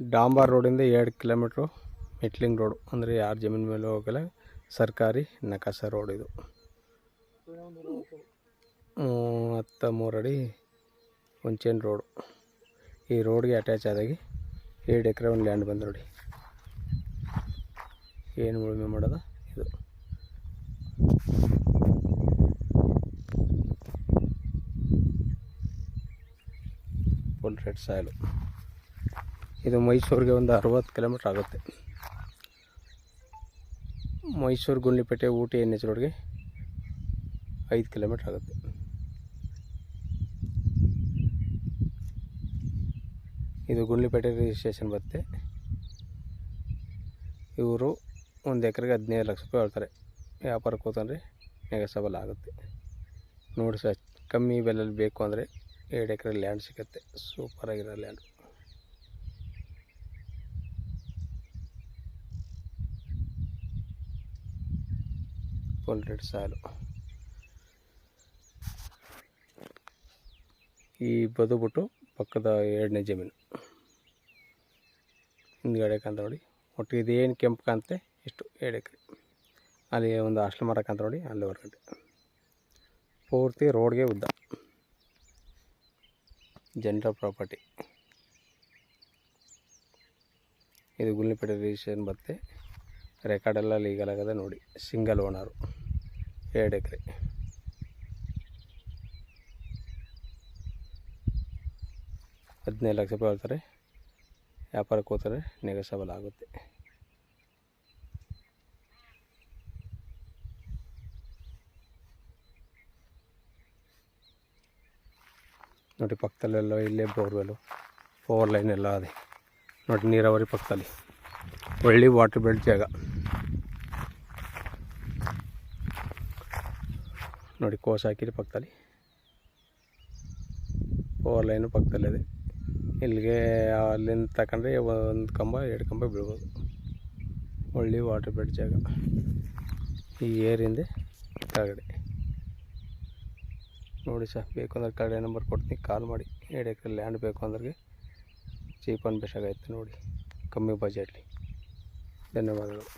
ಡಾಂಬರ್ ರೋಡಿಂದ 2 kilometre metalling road, ಅಂದರೆ ಯಾರ ಜಮೀನು ಮೇಲೆ ಹೋಗಲ್ಲ, ಸರ್ಕಾರಿ ನಕಾಸ ರೋಡ್ ಇದು. 13 ಅಡಿ ಹುಂಚೇನ್ ರೋಡು. ಈ ರೋಡ್ಗೆ ಅಟ್ಯಾಚ್ ಆದಾಗಿ 2 ಎಕರೆ ಒಂದು ಲ್ಯಾಂಡ್ ಬಂದು ನೋಡಿ. ಏನು ಉಳುಮೆ ಮಾಡೋದು ಇದು. Full red soil. ಇದು ಮೈಸೂರಿಗೆ ಒಂದು 60 ಕಿಲೋಮೀಟ್ರ್ ಆಗುತ್ತೆ. ಮೈಸೂರು ಗುಂಡ್ಲುಪೇಟೆ ಊಟಿ NH ರೋಡ್ಗೆ 5 ಕಿಲೋಮೀಟ್ರ್ ಆಗುತ್ತೆ. ಇದು ಗುಂಡ್ಲುಪೇಟೆ ರಿಜಿಸ್ಟ್ರೇಷನ್ ಬರುತ್ತೆ. ಇವರು 1 ಎಕರೆಗೆ 15 ಲಕ್ಷ ರೂಪಾಯಿ ಹೇಳ್ತಾರೆ. ವ್ಯಾಪಾರಕ್ಕೆ ಹೋತಂದರೆ ನೆಗೋಸಬಲ್ ಆಗುತ್ತೆ. ನೋಡಿ ಸರ್, ಕಮ್ಮಿ ಬೆಲೆಯಲ್ಲಿ ಬೇಕು ಅಂದರೆ 2 ಎಕರೆ ಲ್ಯಾಂಡ್ ಸಿಗುತ್ತೆ. ಸೂಪರಾಗಿರೋ ಲ್ಯಾಂಡ್. Full red soil. ಈ ಬದುಬಿಟ್ಟು ಪಕ್ಕದ 2ನೇ ಜಮೀನು ಹಿಂದ್ಗಡೆ ಕಾಂತ ನೋಡಿ. ಒಟ್ಟು ಇದೇನು ಕೆಂಪು ಕಾಂತೆ ಇಷ್ಟು 2 ಎಕರೆ. ಅಲ್ಲಿ ಒಂದು ಹಾಸ್ಟೆಲ್ ಮರ ಕಾಂತ ನೋಡಿ, ಅಲ್ಲಿ ಹೊರಗಡೆ ಪೂರ್ತಿ ರೋಡ್ಗೆ ಉದ್ದ. General property. ಇದು ಗುಂಡ್ಲುಪೇಟೆ ರಿಜಿಸ್ಟ್ರೇಷನ್ ಬರುತ್ತೆ. ರೆಕಾರ್ಡೆಲ್ಲ ಲೀಗಲ್ ಆಗದೆ ನೋಡಿ. ಸಿಂಗಲ್ ಓನರು, 2 ಎಕರೆ. $15 ಲಕ್ಷ ರೂಪಾಯಿ ಹೇಳ್ತಾರೆ. ವ್ಯಾಪಾರಕ್ಕೆ ಹೋಗ್ತಾರೆ, ನೆಗೋಸಬಲ್ ಆಗುತ್ತೆ. ನೋಡಿ, ಪಕ್ಕದಲ್ಲೆಲ್ಲ ಇಲ್ಲೇ ಬೋರ್ವೆಲ್ಲು, 4 ಲೈನ್ ಎಲ್ಲ ಅದೇ ನೋಡಿ. ನೀರಾವರಿ ಪಕ್ಕದಲ್ಲಿ ಒಳ್ಳೆ ವಾಟರ್ ಬೆಲ್ಟ್ ಜಾಗ ನೋಡಿ. ಕೋಸ ಹಾಕಿರಿ ಪಕ್ಕದಲ್ಲಿ, 4 ಲೈನು ಪಕ್ಕದಲ್ಲಿದೆ. ಇಲ್ಲಿಗೆ ಅಲ್ಲಿಂದ ತಗೊಂಡ್ರೆ 1 ಕಂಬ 2 ಕಂಬ ಬೀಳ್ಬೋದು. ಒಳ್ಳೆ ವಾಟರ್ ಬೆಲ್ಟ್ ಜಾಗ. ಈ ಏರಿಂದ ಕೆಳಗಡೆ ನೋಡಿ ಸರ್. ಬೇಕು ಅಂದ್ರೆ ಕೆಳಗಡೆ ನಂಬರ್ ಕೊಡ್ತೀನಿ, ಕಾಲ್ ಮಾಡಿ. 2 ಎಕರೆ ಲ್ಯಾಂಡ್ ಬೇಕು ಅಂದ್ರೆ ಚೀಪ್ ಆ್ಯಂಡ್ ಬೆಸ್ಟ್ ಆಗೈತೆ ನೋಡಿ, ಕಮ್ಮಿ ಬಜೆಟ್ಲಿ. ಧನ್ಯವಾದಗಳು.